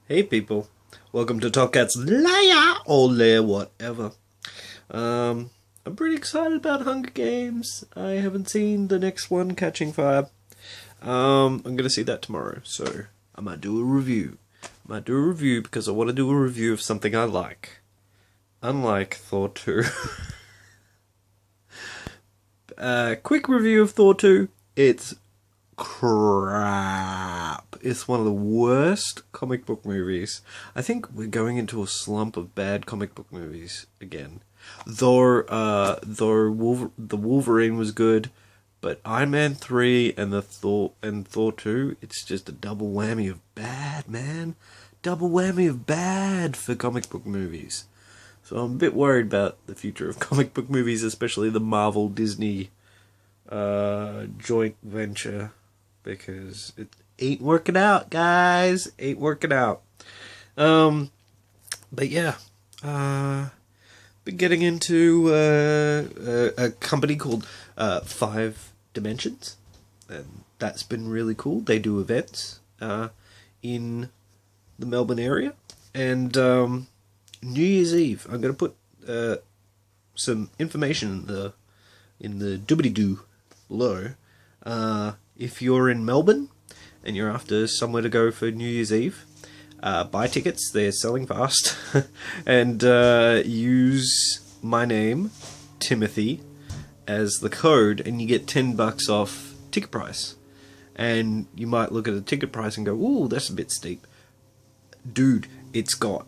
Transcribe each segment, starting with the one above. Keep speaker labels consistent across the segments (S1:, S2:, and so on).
S1: Hey people, welcome to Top Cat's Lair or Lair whatever. I'm pretty excited about Hunger Games. I haven't seen the next one, Catching Fire. I'm gonna see that tomorrow, so I might do a review. Because I want to do a review of something I like. Unlike Thor 2. Quick review of Thor 2. It's crap. It's one of the worst comic book movies. I think we're going into a slump of bad comic book movies again. Though the Wolverine was good, but Iron Man 3 and Thor 2, it's just a double whammy of bad, man. Double whammy of bad for comic book movies. So I'm a bit worried about the future of comic book movies, especially the Marvel Disney joint venture, because it ain't working out, guys. Ain't working out. But yeah, been getting into a company called 5 Dimensions, and that's been really cool. They do events in the Melbourne area, and New Year's Eve, I'm going to put some information in the doobly-doo below. If you're in Melbourne and you're after somewhere to go for New Year's Eve, buy tickets, they're selling fast, and use my name, Timothy, as the code, and you get $10 off ticket price. And you might look at the ticket price and go, ooh, that's a bit steep. Dude, it's got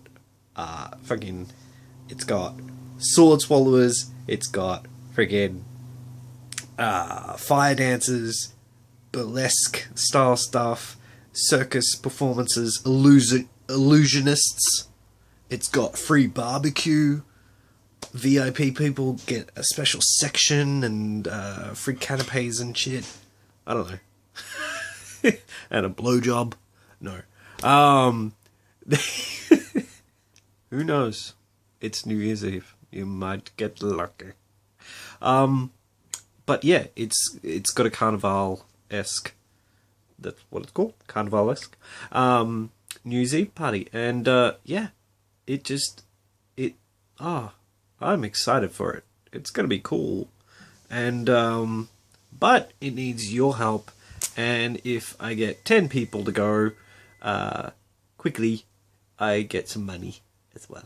S1: it's got sword swallowers, it's got friggin' fire dancers, burlesque style stuff, circus performances, illusionists. It's got free barbecue. VIP people get a special section and free canapes and shit. I don't know. And a blowjob. No. Who knows? It's New Year's Eve. You might get lucky. But yeah, it's got a carnival-esque. That's what it's called, carnival-esque. New Year's Eve party, and yeah, I'm excited for it. It's gonna be cool, and but it needs your help. And if I get 10 people to go, quickly, I get some money as well.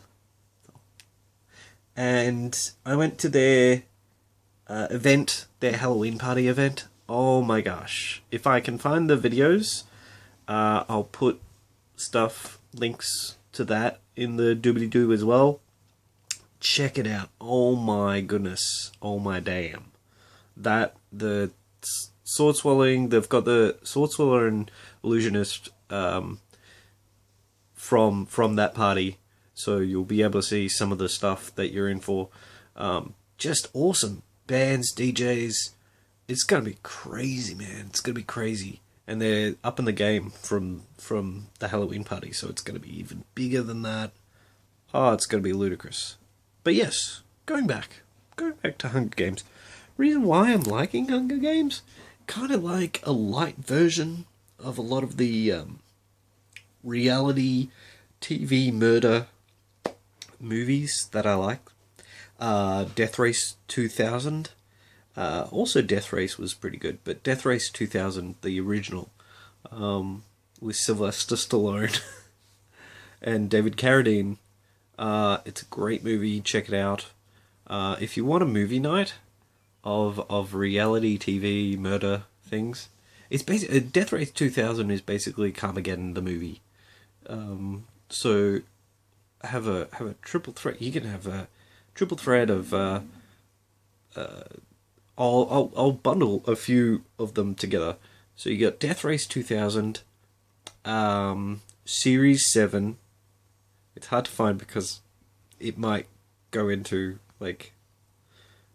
S1: And I went to their event, their Halloween party event. Oh my gosh. If I can find the videos, I'll put links to that in the doobly-doo as well. Check it out. Oh my goodness. Oh my damn. The sword swallowing, they've got the sword swallower and illusionist from that party, so you'll be able to see some of the stuff that you're in for. Just awesome. Bands, DJs. It's gonna be crazy, man. It's gonna be crazy. And they're up in the game from the Halloween party, so it's gonna be even bigger than that. Oh, it's gonna be ludicrous. But yes, going back to Hunger Games. Reason why I'm liking Hunger Games, kind of like a light version of a lot of the reality TV murder movies that I like. Death Race 2000. Also Death Race was pretty good, but Death Race 2000, the original, with Sylvester Stallone and David Carradine. It's a great movie, check it out. If you want a movie night of reality TV murder things, it's basically Death Race 2000 is basically Carmageddon the movie. So have a triple threat. You can have a triple threat of I'll bundle a few of them together. So you got Death Race 2000, Series 7. It's hard to find because it might go into like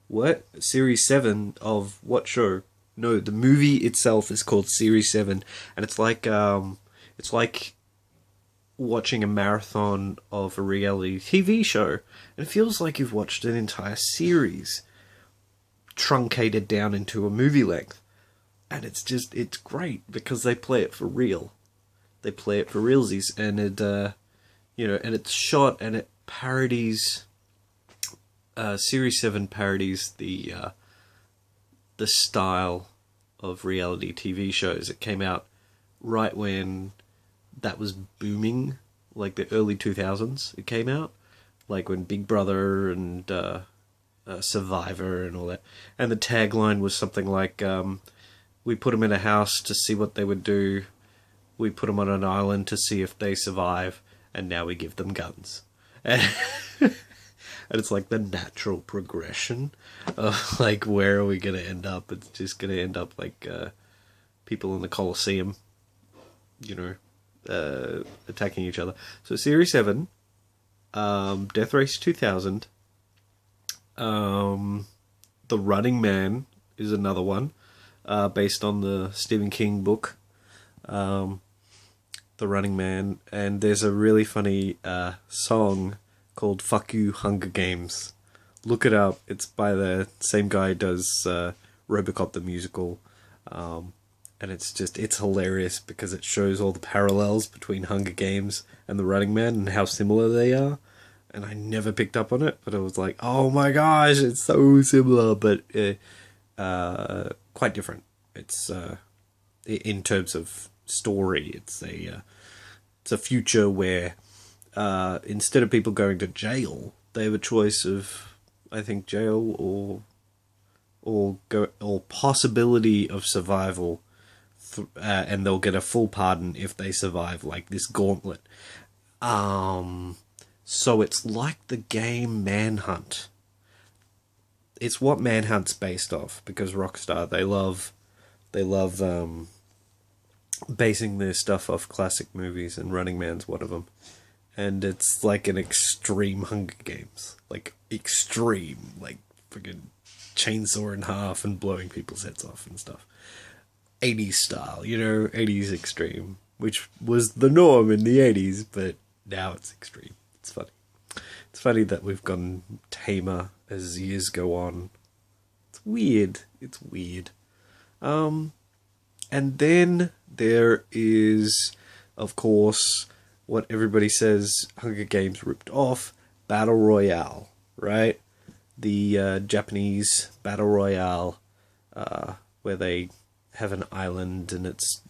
S1: what Series 7 of what show? No, the movie itself is called Series 7, and it's like watching a marathon of a reality TV show, and it feels like you've watched an entire series truncated down into a movie length. And it's great because they play it for real. they play it for realsies, and it and it's shot and it parodies. Series 7 parodies the style of reality TV shows. It came out right when that was booming, like the early 2000s. It came out like when Big Brother and Survivor and all that. And the tagline was something like, we put them in a house to see what they would do. We put them on an island to see if they survive. And now we give them guns. And it's like the natural progression of like, where are we going to end up? It's just going to end up like people in the Colosseum, attacking each other. So Series 7, Death Race 2000, The Running Man is another one, based on the Stephen King book, The Running Man, and there's a really funny song called Fuck You Hunger Games. Look it up. It's by the same guy who does Robocop the musical. And it's hilarious because it shows all the parallels between Hunger Games and The Running Man and how similar they are. And I never picked up on it, but I was like, oh my gosh, it's so similar, but quite different. It's in terms of story, it's a future where instead of people going to jail, they have a choice of, I think, jail or possibility of survival, and they'll get a full pardon if they survive, like this gauntlet. So it's like the game Manhunt. It's what Manhunt's based off, because Rockstar, they love basing their stuff off classic movies, and Running Man's one of them. And it's like an extreme Hunger Games. Like, extreme. Like, freaking chainsaw in half and blowing people's heads off and stuff. 80s style, 80s extreme. Which was the norm in the 80s, but now it's extreme. It's funny. It's funny that we've gone tamer as years go on. It's weird. It's weird. And then there is, of course, what everybody says Hunger Games ripped off, Battle Royale, right? The Japanese Battle Royale, where they have an island, and it's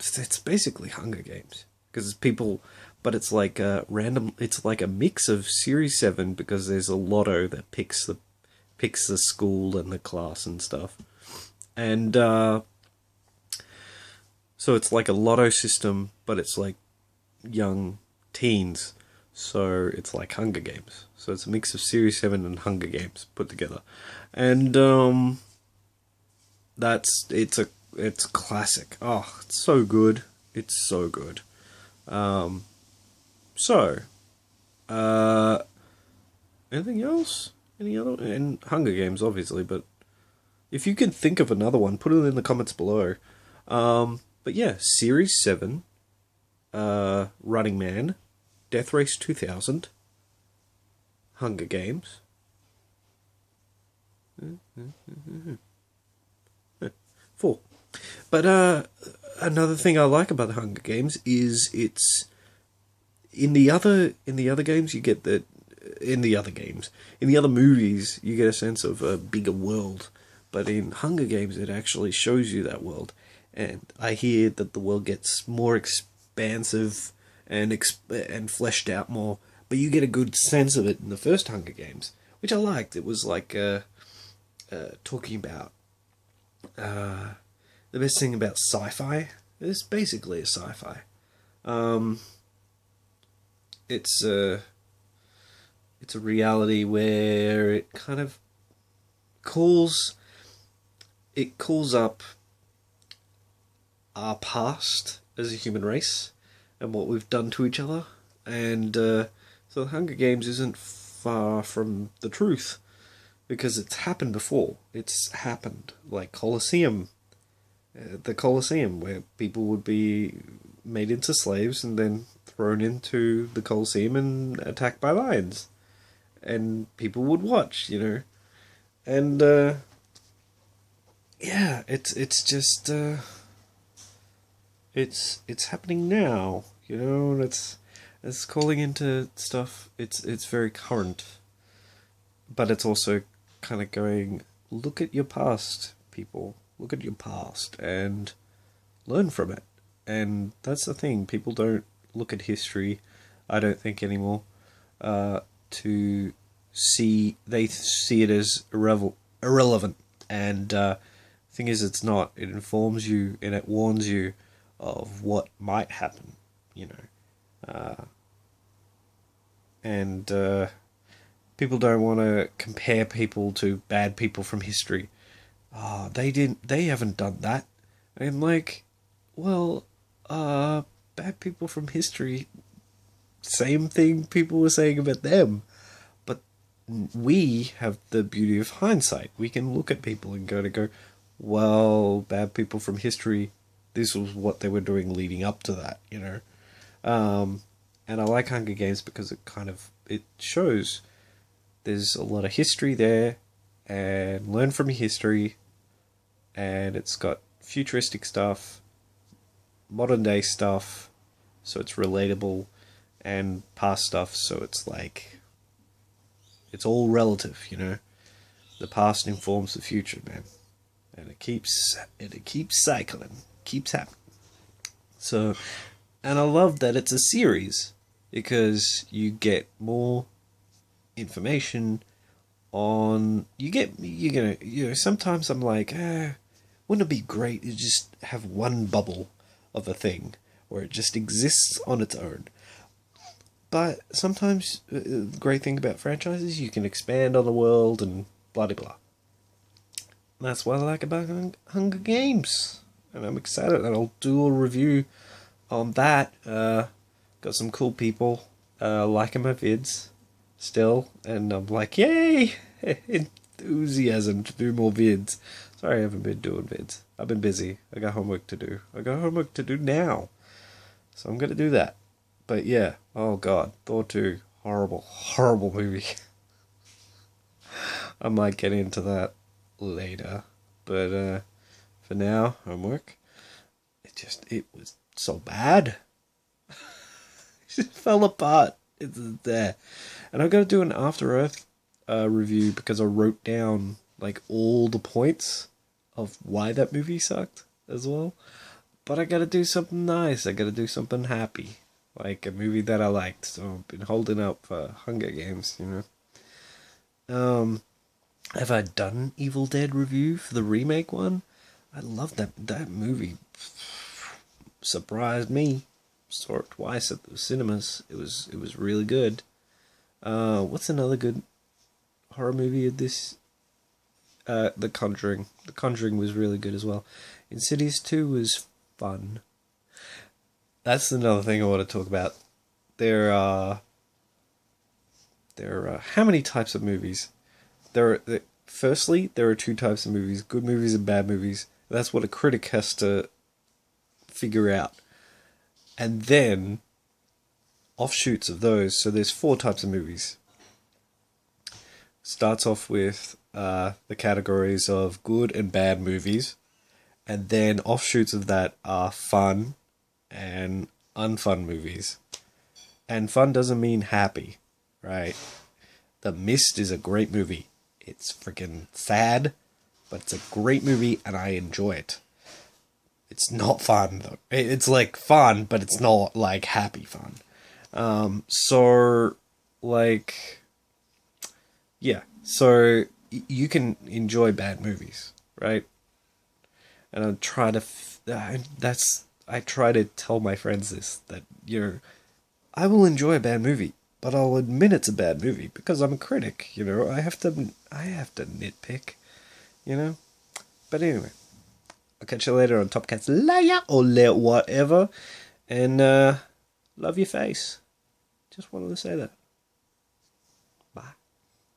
S1: basically Hunger Games, because it's people, but it's like a random. It's like a mix of Series 7, because there's a lotto that picks the school and the class and stuff, and so it's like a lotto system, but it's like young teens, so it's like Hunger Games. So it's a mix of Series 7 and Hunger Games put together, and it's classic. Oh, it's so good. It's so good. Anything else? Any other? And Hunger Games, obviously, but if you can think of another one, put it in the comments below. But yeah, Series 7, Running Man, Death Race 2000, Hunger Games. 4. But another thing I like about the Hunger Games is it's in the other games you get that in the other movies you get a sense of a bigger world, but in Hunger Games it actually shows you that world, and I hear that the world gets more expansive and fleshed out more, but you get a good sense of it in the first Hunger Games, which I liked. It was like talking about the best thing about sci-fi. It's basically a sci-fi. It's a reality where it kind of calls up our past as a human race and what we've done to each other, and so the Hunger Games isn't far from the truth, because it's happened before. It's happened, like Colosseum. The Colosseum, where people would be made into slaves and then thrown into the Colosseum and attacked by lions. And people would watch, And, yeah, it's just, it's happening now, You know, and it's calling into stuff. It's very current, but it's also kind of going, look at your past, people. Look at your past and learn from it. And that's the thing. People don't look at history, I don't think anymore, to see. They see it as irrelevant. And thing is, it's not. It informs you and it warns you of what might happen. You know, and people don't want to compare people to bad people from history. Oh, they haven't done that. And like, well, bad people from history, same thing people were saying about them. But we have the beauty of hindsight. We can look at people and go, well, bad people from history, this was what they were doing leading up to that, you know. And I like Hunger Games because it shows there's a lot of history there, and learn from history, and it's got futuristic stuff, modern day stuff, so it's relatable, and past stuff, so it's like, it's all relative, you know. The past informs the future, man, and it keeps cycling, keeps happening. So, and I love that it's a series, because you get more information on, sometimes I'm like, wouldn't it be great to just have one bubble of a thing where it just exists on its own? But sometimes the great thing about franchises, you can expand on the world and blah blah blah. And that's what I like about Hunger Games, and I'm excited, and I'll do a review on that. Got some cool people liking my vids still, and I'm like, yay! Enthusiasm to do more vids. Sorry I haven't been doing vids. I've been busy. I got homework to do. I got homework to do now. So I'm going to do that. But yeah, oh god, Thor 2, horrible, horrible movie. I might get into that later. But for now, homework. It was so bad. It just fell apart. It's there. And I'm going to do an After Earth review, because I wrote down like all the points of why that movie sucked as well. But I got to do something nice. I got to do something happy, like a movie that I liked. So I've been holding out for Hunger Games, you know. Have I done Evil Dead review for the remake one? I love that movie. Surprised me. Saw it twice at the cinemas. It was really good. What's another good horror movie of this? The Conjuring. The Conjuring was really good as well. Insidious 2 was fun. That's another thing I want to talk about. There are how many types of movies? Firstly, there are two types of movies: good movies and bad movies. That's what a critic has to figure out. And then offshoots of those. So there's 4 types of movies. Starts off with the categories of good and bad movies, and then offshoots of that are fun and unfun movies. And fun doesn't mean happy, right? The Mist is a great movie. It's freaking sad, but it's a great movie and I enjoy it. It's not fun though. It's like fun, but it's not like happy fun. So you can enjoy bad movies, right? And I try to tell my friends this, that I will enjoy a bad movie, but I'll admit it's a bad movie because I'm a critic, you know. I have to nitpick, you know. But anyway, I'll catch you later on Top Cat's Layer or whatever, and love your face. Just wanted to say that.